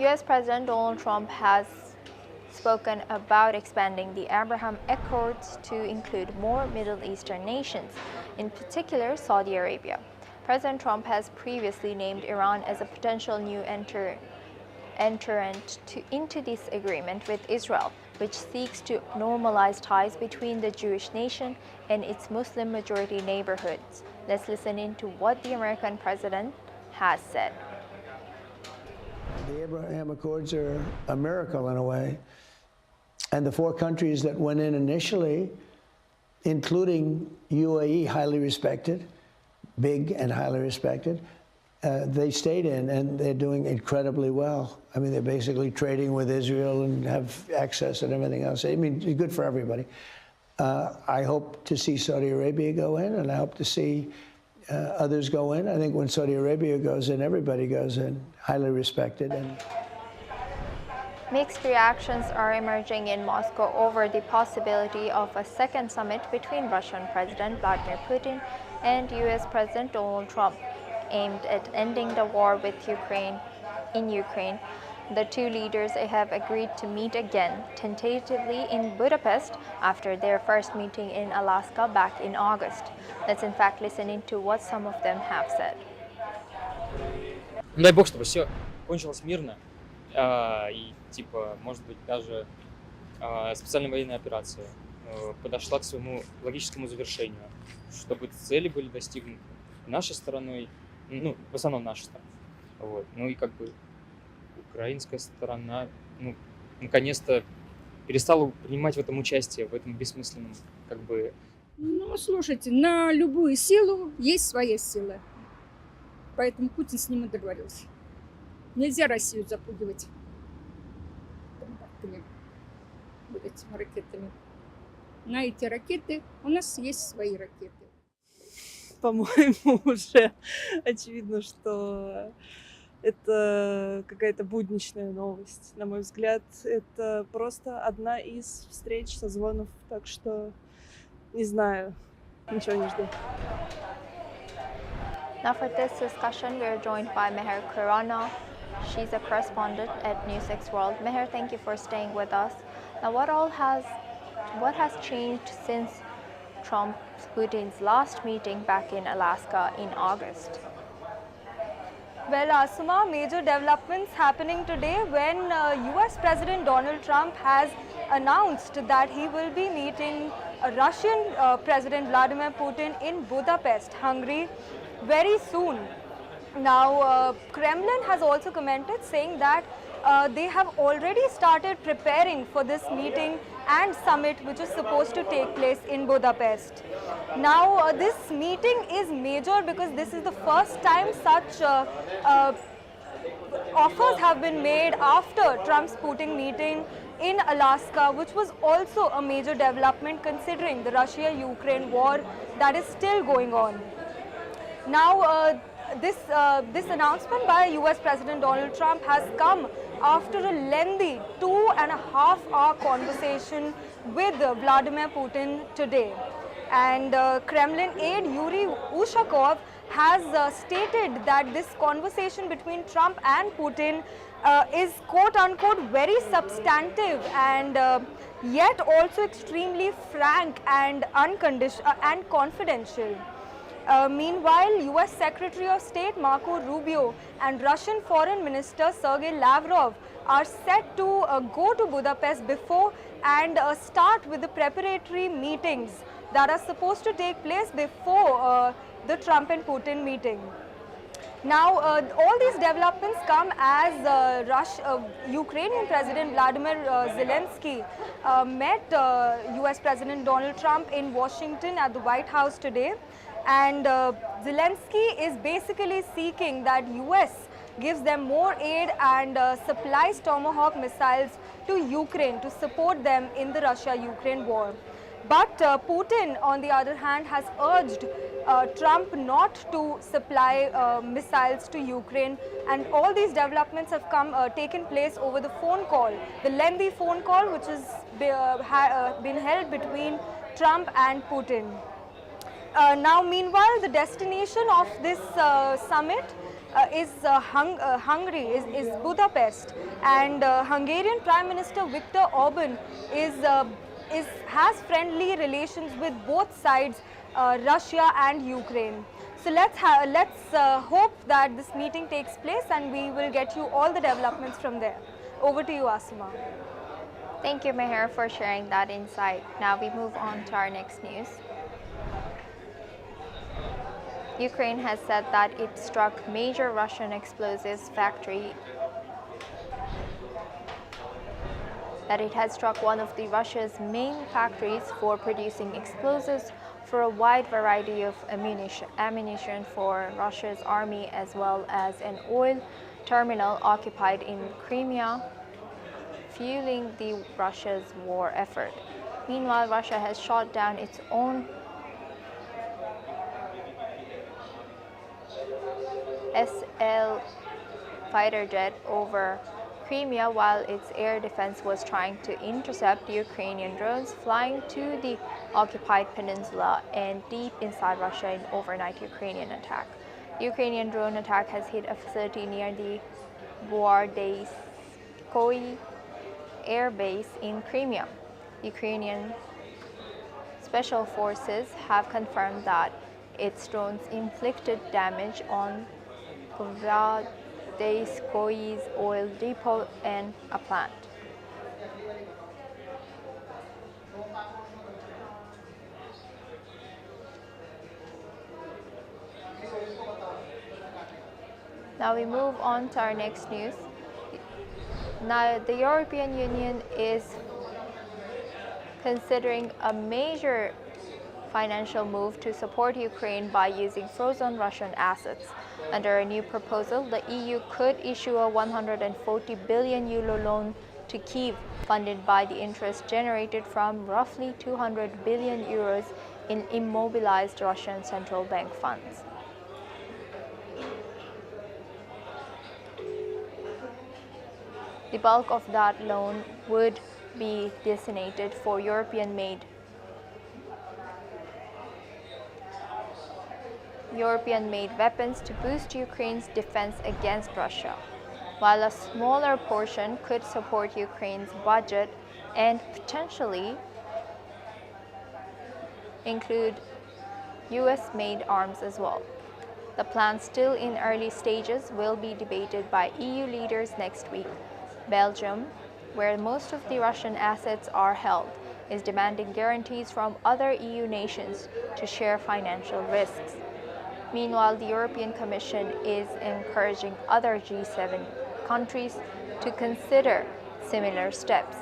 US President Donald Trump has spoken about expanding the Abraham Accords to include more Middle Eastern nations, in particular Saudi Arabia. President Trump has previously named Iran as a potential new entrant into this agreement with Israel, which seeks to normalize ties between the Jewish nation and its Muslim-majority neighborhoods. Let's listen into what the American president has said. The Abraham Accords are a miracle in a way. And the four countries that went in initially, including UAE, highly respected, big and highly respected, they stayed in, and they're doing incredibly well. I mean, they're basically trading with Israel and have access and everything else. I mean, it's good for everybody. I hope to see Saudi Arabia go in, and I hope to see others go in. I think when Saudi Arabia goes in, everybody goes in, highly respected. Mixed reactions are emerging in Moscow over the possibility of a second summit between Russian President Vladimir Putin and US President Donald Trump, aimed at ending the war with Ukraine. The two leaders have agreed to meet again, tentatively in Budapest, after their first meeting in Alaska back in August. Let's in fact listen into what some of them have said. Дай бог, чтобы все кончилось мирно, и типа, может быть, даже специальная военная операция подошла к своему логическому завершению, чтобы цели были достигнуты нашей стороной, ну, в основном нашей стороной. Вот. Ну и как бы украинская сторона, ну, наконец-то перестала принимать в этом участие, в этом бессмысленном, как бы... Ну, слушайте, на любую силу есть своя сила. Поэтому Путин с ним и договорился. Нельзя Россию запугивать вот этими ракетами. На эти ракеты у нас есть свои ракеты. По-моему, уже очевидно, что это какая-то будничная новость. На мой взгляд, это просто одна из встреч, созвонов, так что не знаю, ничего не жду. Now for this discussion, we are joined by Meher Khurana. She's a correspondent at NewsX World. Meher, thank you for staying with us. Now, what has changed since Trump-Putin's last meeting back in Alaska in August? Well, Asuma, major developments happening today when US President Donald Trump has announced that he will be meeting Russian President Vladimir Putin in Budapest, Hungary, very soon. Now, Kremlin has also commented saying that they have already started preparing for this meeting and summit which is supposed to take place in Budapest. Now, this meeting is major because this is the first time such offers have been made after Trump's Putin meeting in Alaska, which was also a major development considering the Russia-Ukraine war that is still going on. Now, this announcement by US President Donald Trump has come after a lengthy 2.5-hour conversation with Vladimir Putin today. And Kremlin aide Yuri Ushakov has stated that this conversation between Trump and Putin is quote-unquote very substantive and yet also extremely frank and confidential. Meanwhile, US Secretary of State Marco Rubio and Russian Foreign Minister Sergei Lavrov are set to go to Budapest before and start with the preparatory meetings that are supposed to take place before the Trump and Putin meeting. Now, all these developments come as Ukrainian President Vladimir Zelensky met US President Donald Trump in Washington at the White House today. And Zelensky is basically seeking that US gives them more aid and supplies Tomahawk missiles to Ukraine to support them in the Russia-Ukraine war. But Putin, on the other hand, has urged Trump not to supply missiles to Ukraine, and all these developments have taken place over the phone call, the lengthy phone call which has been held between Trump and Putin. Now, meanwhile, the destination of this summit is Hungary, is Budapest, and Hungarian Prime Minister Viktor Orban has friendly relations with both sides, Russia and Ukraine. So let's hope that this meeting takes place, and we will get you all the developments from there. Over to you, Asima. Thank you, Meher, for sharing that insight. Now we move on to our next news. Ukraine has said that it struck major Russian explosives factory, that it had struck one of Russia's main factories for producing explosives for a wide variety of ammunition for Russia's army, as well as an oil terminal occupied in Crimea, fueling Russia's war effort. Meanwhile, Russia has shot down its own SL fighter jet over Crimea, while its air defense was trying to intercept Ukrainian drones flying to the occupied peninsula and deep inside Russia in overnight Ukrainian attack. The Ukrainian drone attack has hit a facility near the Gvardeyskoye air base in Crimea. Ukrainian special forces have confirmed that its drones inflicted damage on Gvardeyskoye's oil depot and a plant. Now we move on to our next news. Now the European Union is considering a major financial move to support Ukraine by using frozen Russian assets. Under a new proposal, the EU could issue a 140 billion euro loan to Kyiv, funded by the interest generated from roughly 200 billion euros in immobilized Russian central bank funds. The bulk of that loan would be designated for European-made weapons to boost Ukraine's defense against Russia, while a smaller portion could support Ukraine's budget and potentially include US-made arms as well. The plan, still in early stages, will be debated by EU leaders next week. Belgium, where most of the Russian assets are held, is demanding guarantees from other EU nations to share financial risks. Meanwhile, the European Commission is encouraging other G7 countries to consider similar steps.